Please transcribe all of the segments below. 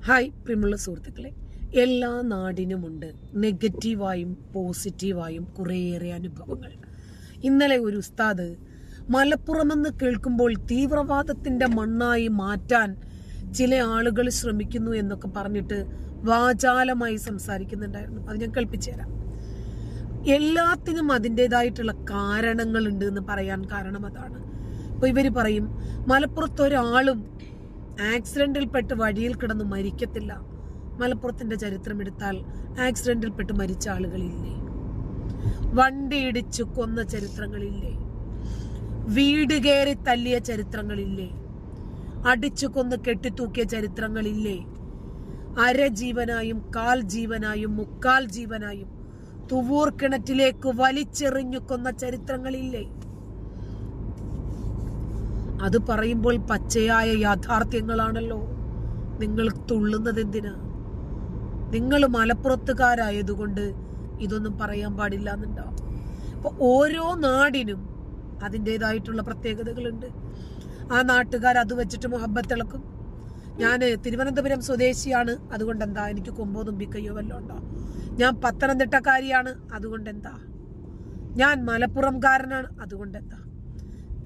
Hi പ്രിയമുള്ള സുഹൃത്തുക്കളെ, എല്ലാ നാടിനുമുണ്ട് നെഗറ്റീവായും പോസിറ്റീവായും കുറേയേറെ അനുഭവങ്ങൾ. ഇന്നലെ ഒരു ഉസ്താദ് മലപ്പുറമെന്ന് കേൾക്കുമ്പോൾ തീവ്രവാദത്തിന്റെ മണ്ണായി മാറ്റാൻ ചില ആളുകൾ ശ്രമിക്കുന്നു എന്നൊക്കെ പറഞ്ഞിട്ട് വാചാലമായി സംസാരിക്കുന്നുണ്ടായിരുന്നു. അത് ഞാൻ കേൾപ്പിച്ചു തരാം. എല്ലാത്തിനും അതിൻ്റെതായിട്ടുള്ള കാരണങ്ങളുണ്ട് എന്ന് പറയാൻ കാരണം അതാണ്. ഇപ്പൊ ഇവര് പറയും മലപ്പുറത്ത് ഒരാളും ആക്സിഡന്റിൽപ്പെട്ട് വഴിയിൽ കിടന്ന് മരിക്കത്തില്ല. മലപ്പുറത്തിന്റെ ചരിത്രം എടുത്താൽ ആക്സിഡന്റിൽപ്പെട്ട് മരിച്ച ആളുകളില്ലേ? വണ്ടി ഇടിച്ചു കൊന്ന ചരിത്രങ്ങളില്ലേ? വീട് കയറി തല്ലിയ ചരിത്രങ്ങളില്ലേ? അടിച്ചു കൊന്ന് കെട്ടിത്തൂക്കിയ ചരിത്രങ്ങളില്ലേ? അര ജീവനായും കാൽ ജീവനായും മുക്കാൽ ജീവനായും തുവൂർ കിണറ്റിലേക്ക് വലിച്ചെറിഞ്ഞു കൊന്ന ചരിത്രങ്ങളില്ലേ? അത് പറയുമ്പോൾ പച്ചയായ യാഥാർത്ഥ്യങ്ങളാണല്ലോ. നിങ്ങൾ തുള്ളുന്നത് എന്തിനാ? നിങ്ങൾ മലപ്പുറത്തുകാരായതുകൊണ്ട് ഇതൊന്നും പറയാൻ പാടില്ല എന്നുണ്ടാവും. അപ്പൊ ഓരോ നാടിനും അതിൻ്റെതായിട്ടുള്ള പ്രത്യേകതകളുണ്ട്. ആ നാട്ടുകാർ അത് വെച്ചിട്ട് മുഹബത്ത് ഇളക്കും. ഞാൻ തിരുവനന്തപുരം സ്വദേശിയാണ്, അതുകൊണ്ട് എന്താ? എനിക്ക് കൊമ്പോ തുമ്പിക്കയ്യോ വല്ലോ ഉണ്ടോ? ഞാൻ പത്തനംതിട്ടക്കാരിയാണ്, അതുകൊണ്ട് എന്താ? ഞാൻ മലപ്പുറംകാരനാണ്, അതുകൊണ്ട് എന്താ?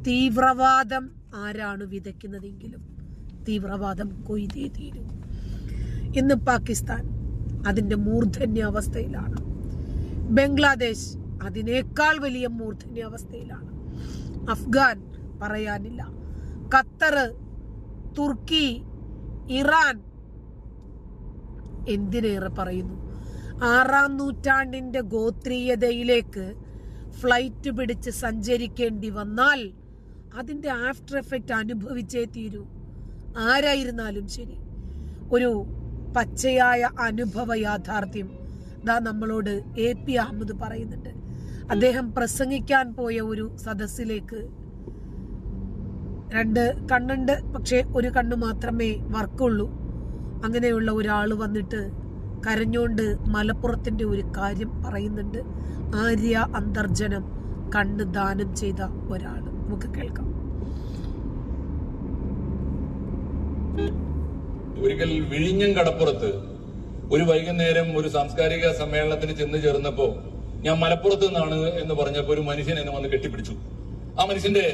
തീവ്രവാദം ആരാണ് വിതയ്ക്കുന്നതെങ്കിലും തീവ്രവാദം കൊയ്തേ തീരും. ഇന്ന് പാകിസ്ഥാൻ അതിന്റെ മൂർധന്യാവസ്ഥയിലാണ്. ബംഗ്ലാദേശ് അതിനേക്കാൾ വലിയ മൂർധന്യാവസ്ഥയിലാണ്. അഫ്ഗാൻ പറയാനില്ല. ഖത്തർ, തുർക്കി, ഇറാൻ, എന്തിനേറെ പറയുന്നു. 6-ാം നൂറ്റാണ്ടിന്റെ ഗോത്രീയതയിലേക്ക് ഫ്ലൈറ്റ് പിടിച്ച് സഞ്ചരിക്കേണ്ടി വന്നാൽ അതിന്റെ ആഫ്റ്റർ എഫക്റ്റ് അനുഭവിച്ചേ തീരൂ. ആരായിരുന്നാലും ശരി. ഒരു പച്ചയായ അനുഭവ യാഥാർത്ഥ്യം ദാ നമ്മളോട് AP അഹമ്മദ് പറയുന്നുണ്ട്. അദ്ദേഹം പ്രസംഗിക്കാൻ പോയ ഒരു സദസ്സിലേക്ക് 2 കണ്ണുണ്ട്, പക്ഷെ ഒരു കണ്ണ് മാത്രമേ വർക്കുള്ളൂ. അങ്ങനെയുള്ള ഒരാൾ വന്നിട്ട് കരഞ്ഞോണ്ട് മലപ്പുറത്തിന്റെ ഒരു കാര്യം പറയുന്നുണ്ട്. ആര്യ അന്തർജനം കണ്ണ് ദാനം ചെയ്ത ഒരാൾ. നമുക്ക് കേൾക്കാം. ഒരിക്കൽ വിഴിഞ്ഞം കടപ്പുറത്ത് ഒരു വൈകുന്നേരം ഒരു സാംസ്കാരിക സമ്മേളനത്തിന് ചെന്ന് ചേർന്നപ്പോ ഞാൻ മലപ്പുറത്ത് നിന്നാണ് എന്ന് പറഞ്ഞപ്പോ ഒരു മനുഷ്യൻ എന്നെ വന്ന് കെട്ടിപ്പിടിച്ചു. ആ മനുഷ്യന്റെ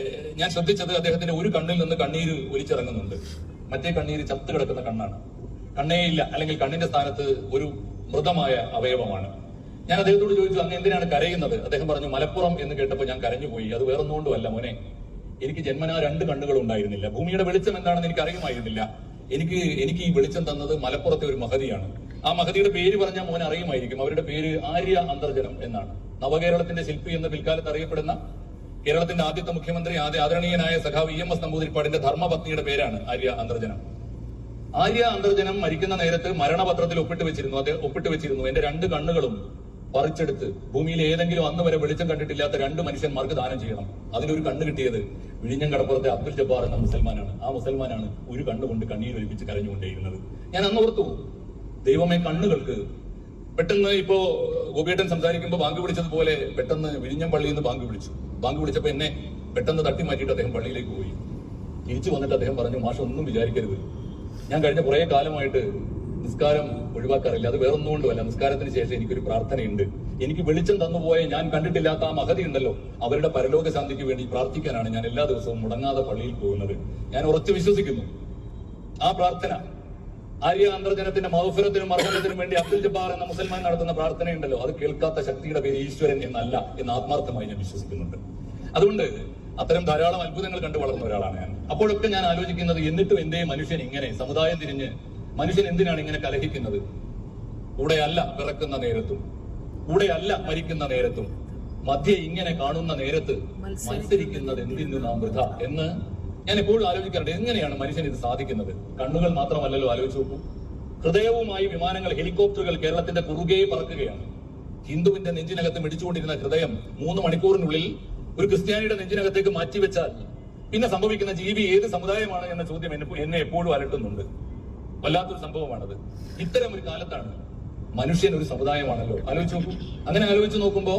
ഞാൻ ശ്രദ്ധിച്ചത് അദ്ദേഹത്തിന്റെ ഒരു കണ്ണിൽ നിന്ന് കണ്ണീര് ഒലിച്ചിറങ്ങുന്നുണ്ട്. മറ്റേ കണ്ണീര് ചത്തു കിടക്കുന്ന കണ്ണാണ്. കണ്ണേ ഇല്ല, അല്ലെങ്കിൽ കണ്ണിന്റെ സ്ഥാനത്ത് ഒരു മൃതമായ അവയവമാണ്. ഞാൻ അദ്ദേഹത്തോട് ചോദിച്ചു, അങ്ങ് എന്തിനാണ് കരയുന്നത്? അദ്ദേഹം പറഞ്ഞു, മലപ്പുറം എന്ന് കേട്ടപ്പോൾ ഞാൻ കരഞ്ഞുപോയി. അത് വേറൊന്നുകൊണ്ടുമല്ല മോനെ, എനിക്ക് ജന്മനാ 2 കണ്ണുകൾ ഉണ്ടായിരുന്നില്ല. ഭൂമിയുടെ വെളിച്ചം എന്താണെന്ന് എനിക്ക് അറിയുമായിരുന്നില്ല. എനിക്ക് ഈ വെളിച്ചം തന്നത് മലപ്പുറത്തെ ഒരു മഹതിയാണ്. ആ മഹതിയുടെ പേര് പറഞ്ഞാൽ മോനെ അറിയുമായിരിക്കും. അവരുടെ പേര് ആര്യ അന്തർജനം എന്നാണ്. നവകേരളത്തിന്റെ ശില്പി എന്ന് പിൽക്കാലത്ത് അറിയപ്പെടുന്ന കേരളത്തിന്റെ ആദ്യത്തെ മുഖ്യമന്ത്രി ആദരണീയനായ സഖാവ് EMS നമ്പൂതിരിപ്പാടിന്റെ ധർമ്മപത്നിയുടെ പേരാണ് ആര്യ അന്തർജനം. ആര്യ അന്തർജനം മരിക്കുന്ന നേരത്ത് മരണപത്രത്തിൽ ഒപ്പിട്ട് വെച്ചിരുന്നു, എന്റെ 2 കണ്ണുകളും പറിച്ചെടുത്ത് ഭൂമിയിൽ ഏതെങ്കിലും അന്ന് വരെ വെളിച്ചം കണ്ടിട്ടില്ലാത്ത 2 മനുഷ്യന്മാർക്ക് ദാനം ചെയ്യണം. അതിലൊരു കണ്ണ് കിട്ടിയത് വിഴിഞ്ഞം കടപ്പുറത്തെ അബ്ദുൽ ജബ്ബാർ എന്ന മുസൽമാനാണ്. ആ മുസൽമാനാണ് ഒരു കണ്ണുകൊണ്ട് കണ്ണീരൊലിപ്പിച്ച് കരഞ്ഞുകൊണ്ടേയിരുന്നത്. ഞാൻ അന്ന് ഓർത്തു, ദൈവമേ, കണ്ണുകൾക്ക് പെട്ടെന്ന് ഇപ്പോ ഗോപിയേട്ടൻ സംസാരിക്കുമ്പോൾ ബാങ്ക് വിളിച്ചതുപോലെ പെട്ടെന്ന് വിഴിഞ്ഞം പള്ളിയിൽ നിന്ന് ബാങ്ക് വിളിച്ചപ്പോ എന്നെ പെട്ടെന്ന് തട്ടി മാറ്റിയിട്ട് അദ്ദേഹം പള്ളിയിലേക്ക് പോയി. തിരിച്ചു വന്നിട്ട് അദ്ദേഹം പറഞ്ഞു, മാഷ് ഒന്നും വിചാരിക്കരുത്, ഞാൻ കഴിഞ്ഞ കുറെ കാലമായിട്ട് നിസ്കാരം ഒഴിവാക്കാറില്ല. അത് വേറൊന്നുകൊണ്ടുമല്ല, നിസ്കാരത്തിന് ശേഷം എനിക്കൊരു പ്രാർത്ഥനയുണ്ട്. എനിക്ക് വെളിച്ചം തന്നുപോയ ഞാൻ കണ്ടിട്ടില്ലാത്ത ആ മഹതി ഉണ്ടല്ലോ, അവരുടെ പരലോക ശാന്തിക്ക് വേണ്ടി പ്രാർത്ഥിക്കാനാണ് ഞാൻ എല്ലാ ദിവസവും മുടങ്ങാതെ പള്ളിയിൽ പോകുന്നത്. ഞാൻ ഉറച്ചു വിശ്വസിക്കുന്നു ആ പ്രാർത്ഥന ആര്യ അന്തർജനത്തിന്റെ മഹഫിറത്തിനും മർഹമത്തിനും വേണ്ടി അബ്ദുൽ ജബ്ബാർ എന്ന മുസൽമാൻ നടത്തുന്ന പ്രാർത്ഥനയുണ്ടല്ലോ, അത് കേൾക്കാത്ത ശക്തിയുടെ പേര് ഈശ്വരൻ എന്നല്ല എന്ന് ആത്മാർത്ഥമായി ഞാൻ വിശ്വസിക്കുന്നുണ്ട്. അതുകൊണ്ട് അത്തരം ധാരാളം അത്ഭുതങ്ങൾ കണ്ടു വളർന്ന ഒരാളാണ് ഞാൻ. അപ്പോഴൊക്കെ ഞാൻ ആലോചിക്കുന്നത്, എന്നിട്ടും എന്തേ മനുഷ്യൻ ഇങ്ങനെ സമുദായം തിരിഞ്ഞ് മനുഷ്യൻ എന്തിനാണ് ഇങ്ങനെ കലഹിക്കുന്നത്? കൂടെയല്ല പിറക്കുന്ന നേരത്തും, കൂടെയല്ല മരിക്കുന്ന നേരത്തും, മധ്യ ഇങ്ങനെ കാണുന്ന നേരത്ത് മത്സരിക്കുന്നത് എന്തിനു നാം വൃഥ എന്ന് ഞാൻ എപ്പോഴും ആലോചിക്കാറുണ്ട്. എങ്ങനെയാണ് മനുഷ്യൻ ഇത് സാധിക്കുന്നത്? കണ്ണുകൾ മാത്രമല്ലല്ലോ, ആലോചിച്ച് നോക്കൂ. ഹൃദയവുമായി വിമാനങ്ങൾ, ഹെലികോപ്റ്ററുകൾ കേരളത്തിന്റെ കുറുകെ പറക്കുകയാണ്. ഹിന്ദുവിന്റെ നെഞ്ചിനകത്ത് മിടിച്ചുകൊണ്ടിരുന്ന ഹൃദയം 3 മണിക്കൂറിനുള്ളിൽ ഒരു ക്രിസ്ത്യാനിയുടെ നെഞ്ചിനകത്തേക്ക് മാറ്റിവെച്ചാൽ പിന്നെ സംഭവിക്കുന്ന ജീവി ഏത് സമുദായമാണ് എന്ന ചോദ്യം എന്നെ എപ്പോഴും അലട്ടുന്നുണ്ട്. വല്ലാത്തൊരു സംഭവമാണത്. ഇത്തരം ഒരു കാലത്താണ് മനുഷ്യൻ ഒരു സമുദായമാണല്ലോ. ആലോചിച്ച് നോക്കൂ. അങ്ങനെ ആലോചിച്ച് നോക്കുമ്പോ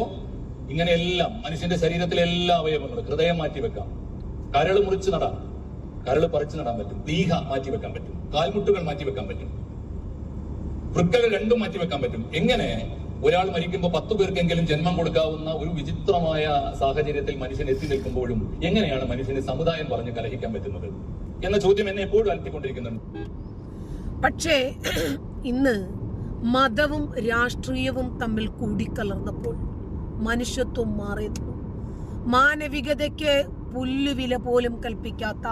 ഇങ്ങനെയെല്ലാം മനുഷ്യന്റെ ശരീരത്തിലെ എല്ലാ അവയവങ്ങളും, ഹൃദയം മാറ്റിവെക്കാം, കരള് മുറിച്ച് നടാം, കരള് പറിച്ചു നടാൻ പറ്റും, ദീഹ മാറ്റിവെക്കാൻ പറ്റും, കാൽമുട്ടുകൾ മാറ്റിവെക്കാൻ പറ്റും, വൃക്കകൾ രണ്ടും മാറ്റിവെക്കാൻ പറ്റും. എങ്ങനെ ഒരാൾ മരിക്കുമ്പോൾ 10 പേർക്കെങ്കിലും ജന്മം കൊടുക്കാവുന്ന ഒരു വിചിത്രമായ സാഹചര്യത്തിൽ മനുഷ്യൻ എത്തി നിൽക്കുമ്പോഴും എങ്ങനെയാണ് മനുഷ്യന് സമുദായം പറഞ്ഞ് കലഹിക്കാൻ പറ്റുന്നത് എന്ന ചോദ്യം എന്നെ എപ്പോഴും അലട്ടിക്കൊണ്ടിരിക്കുന്നുണ്ട്. പക്ഷേ ഇന്ന് മതവും രാഷ്ട്രീയവും തമ്മിൽ കൂടിക്കലർന്നപ്പോൾ മനുഷ്യത്വം മാറുന്നു. മാനവികതയ്ക്ക് പുല്ലുവില പോലും കൽപ്പിക്കാത്ത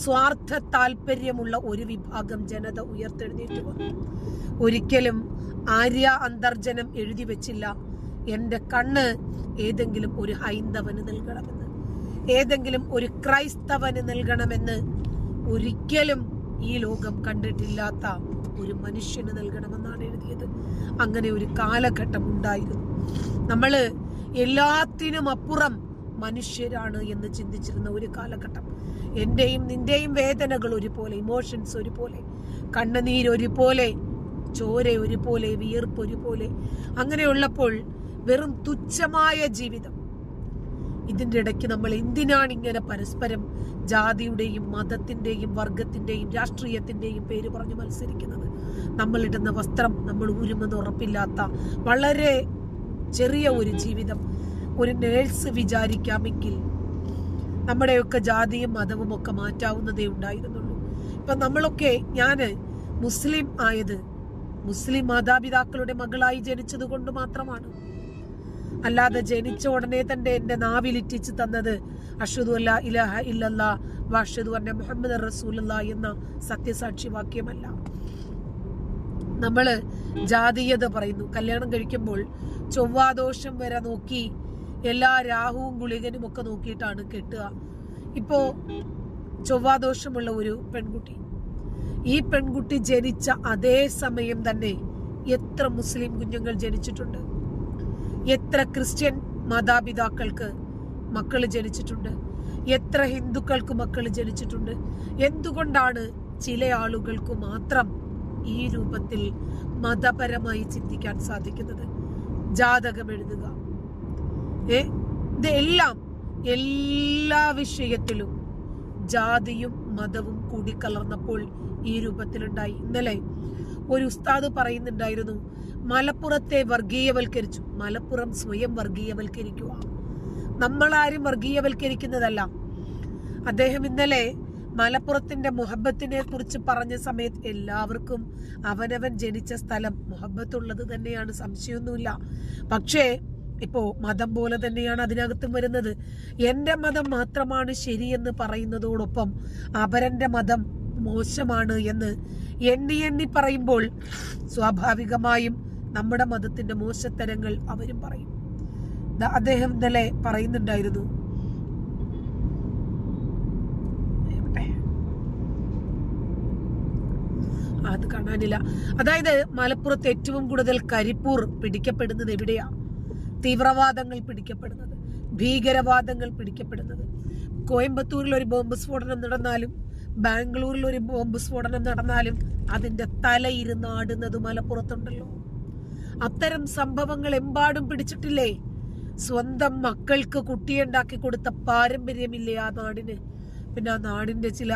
സ്വാർത്ഥ താല്പര്യമുള്ള ഒരു വിഭാഗം ജനത ഉയർത്തെഴുന്നേറ്റ് വന്നു. ഒരിക്കലും ആര്യ അന്തർജനം എഴുതി വെച്ചില്ല എന്റെ കണ്ണ് ഏതെങ്കിലും ഒരു ഹൈന്ദവന് നൽകണമെന്ന്, ഏതെങ്കിലും ഒരു ക്രൈസ്തവന് നൽകണമെന്ന്. ഒരിക്കലും ഈ ലോകം കണ്ടിട്ടില്ലാത്ത ഒരു മനുഷ്യന് നൽകണമെന്നാണ് എഴുതിയത്. അങ്ങനെ ഒരു കാലഘട്ടം ഉണ്ടായിരുന്നു. നമ്മള് എല്ലാത്തിനും അപ്പുറം മനുഷ്യരാണ് എന്ന് ചിന്തിച്ചിരുന്ന ഒരു കാലഘട്ടം. എന്റെയും നിന്റെയും വേദനകൾ ഒരുപോലെ, ഇമോഷൻസ് ഒരുപോലെ, കണ്ണുനീര് ഒരുപോലെ, ചോര ഒരുപോലെ, വിയർപ്പ് ഒരുപോലെ. അങ്ങനെയുള്ളപ്പോൾ വെറും തുച്ഛമായ ജീവിതം. ഇതിന്റെ ഇടയ്ക്ക് നമ്മൾ എന്തിനാണ് ഇങ്ങനെ പരസ്പരം ജാതിയുടെയും മതത്തിന്റെയും വർഗത്തിന്റെയും രാഷ്ട്രീയത്തിന്റെയും പേര് പറഞ്ഞു മത്സരിക്കുന്നത്? നമ്മൾ ഇടുന്ന വസ്ത്രം നമ്മൾ ഊരുമെന്ന് ഉറപ്പില്ലാത്ത വളരെ ചെറിയ ഒരു ജീവിതം ഒരു നേഴ്സ് വിചാരിക്കാമെങ്കിൽ നമ്മുടെയൊക്കെ ജാതിയും മതവും ഒക്കെ മാറ്റാവുന്നതേ ഉണ്ടായിരുന്നുള്ളൂ. ഇപ്പൊ നമ്മളൊക്കെ, ഞാന് മുസ്ലിം ആയത് മുസ്ലിം മാതാപിതാക്കളുടെ മകളായി ജനിച്ചത് കൊണ്ട് മാത്രമാണ്. അല്ലാതെ ജനിച്ച ഉടനെ തന്നെ എന്റെ നാവിലിറ്റിച്ച് തന്നത് അഷ്ഹദു അല്ലാ ഇലാഹ ഇല്ലല്ലാ വഅഷ്ഹദു അന്ന മുഹമ്മദ് റസൂലുള്ളാഹി എന്ന സത്യസാക്ഷി വാക്യമല്ല. നമ്മള് ജാതീയത പറയുന്നു. കല്യാണം കഴിക്കുമ്പോൾ ചൊവ്വാദോഷം വരെ നോക്കി എല്ലാ രാഹുവും ഗുളികനും ഒക്കെ നോക്കിയിട്ടാണ് കെട്ടുക. ഇപ്പോ ചൊവ്വാദോഷമുള്ള ഒരു പെൺകുട്ടി, ഈ പെൺകുട്ടി ജനിച്ച അതേ സമയം തന്നെ എത്ര മുസ്ലിം കുഞ്ഞുങ്ങൾ ജനിച്ചിട്ടുണ്ട്, എത്ര ക്രിസ്ത്യൻ മാതാപിതാക്കൾക്ക് മക്കൾ ജനിച്ചിട്ടുണ്ട്, എത്ര ഹിന്ദുക്കൾക്ക് മക്കൾ ജനിച്ചിട്ടുണ്ട്. എന്തുകൊണ്ടാണ് ചില ആളുകൾക്ക് മാത്രം ഈ രൂപത്തിൽ മതപരമായി ചിന്തിക്കാൻ സാധിക്കുന്നത്? ജാതകം എഴുതുക, ഇതെല്ലാം എല്ലാ വിഷയത്തിലും ജാതിയും മതവും കൂടിക്കലർന്നപ്പോൾ ഈ രൂപത്തിലുണ്ടായി. ഇന്നലെ ഒരു ഉസ്താദ് പറയുന്നുണ്ടായിരുന്നു, മലപ്പുറത്തെ വർഗീയവൽക്കരിച്ചു. മലപ്പുറം സ്വയം വർഗീയവൽക്കരിക്കുക, നമ്മളാരും വർഗീയവൽക്കരിക്കുന്നതല്ല. അദ്ദേഹം ഇന്നലെ മലപ്പുറത്തിന്റെ മുഹബത്തിനെ കുറിച്ച് പറഞ്ഞ സമയത്ത് എല്ലാവർക്കും അവനവൻ ജനിച്ച സ്ഥലം മുഹബത്തുള്ളത് തന്നെയാണ്, സംശയമൊന്നുമില്ല. പക്ഷേ ഇപ്പോ മതം പോലെ തന്നെയാണ് അതിനകത്തും വരുന്നത്. എന്റെ മതം മാത്രമാണ് ശരിയെന്ന് പറയുന്നതോടൊപ്പം അപരന്റെ മതം മോശമാണ് എന്ന് എണ്ണി പറയുമ്പോൾ സ്വാഭാവികമായും നമ്മുടെ മതത്തിന്റെ മോശത്തരങ്ങൾ അവരും പറയും. അദ്ദേഹം ഇന്നലെ പറയുന്നുണ്ടായിരുന്നു, അത് കാണാനില്ല. അതായത് മലപ്പുറത്ത് ഏറ്റവും കൂടുതൽ കരിപ്പൂർ പിടിക്കപ്പെടുന്നത് എവിടെയാ? തീവ്രവാദങ്ങൾ പിടിക്കപ്പെടുന്നത്, ഭീകരവാദങ്ങൾ പിടിക്കപ്പെടുന്നത്. കോയമ്പത്തൂരിൽ ഒരു ബോംബ് സ്ഫോടനം നടന്നാലും ബാംഗ്ലൂരിൽ ഒരു ബോംബ് സ്ഫോടനം നടന്നാലും അതിന്റെ തലയിരുന്ന് ആടുന്നത് മലപ്പുറത്തുണ്ടല്ലോ. അത്തരം സംഭവങ്ങൾ എമ്പാടും പിടിച്ചിട്ടില്ലേ? സ്വന്തം മക്കൾക്ക് കുട്ടിയുണ്ടാക്കി കൊടുത്ത പാരമ്പര്യമില്ലേ ആ നാടിന്? പിന്നെ ആ നാടിന്റെ ചില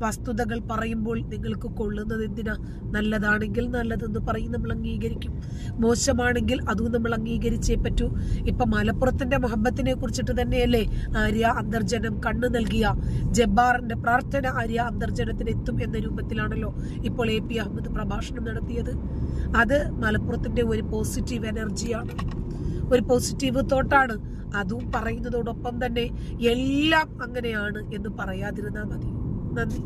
വസ്തുതകൾ പറയുമ്പോൾ നിങ്ങൾക്ക് കൊള്ളുന്നത് എന്തിനാ? നല്ലതാണെങ്കിൽ നല്ലതെന്ന് പറയും, നമ്മൾ അംഗീകരിക്കും. മോശമാണെങ്കിൽ അതും നമ്മൾ അംഗീകരിച്ചേ പറ്റൂ. ഇപ്പൊ മലപ്പുറത്തിന്റെ മുഹബത്തിനെ കുറിച്ചിട്ട് തന്നെയല്ലേ ആര്യ അന്തർജനം കണ്ണു നൽകിയ ജബ്ബാറിന്റെ പ്രാർത്ഥന ആര്യ അന്തർജനത്തിന് എത്തും എന്ന രൂപത്തിലാണല്ലോ ഇപ്പോൾ AP അഹമ്മദ് പ്രഭാഷണം നടത്തിയത്. അത് മലപ്പുറത്തിന്റെ ഒരു പോസിറ്റീവ് എനർജിയാണ്, ഒരു പോസിറ്റീവ് തോട്ടാണ്. അതും പറയുന്നതോടൊപ്പം തന്നെ എല്ലാം അങ്ങനെയാണ് എന്ന് പറയാതിരുന്നാൽ മതി. നന്ദി.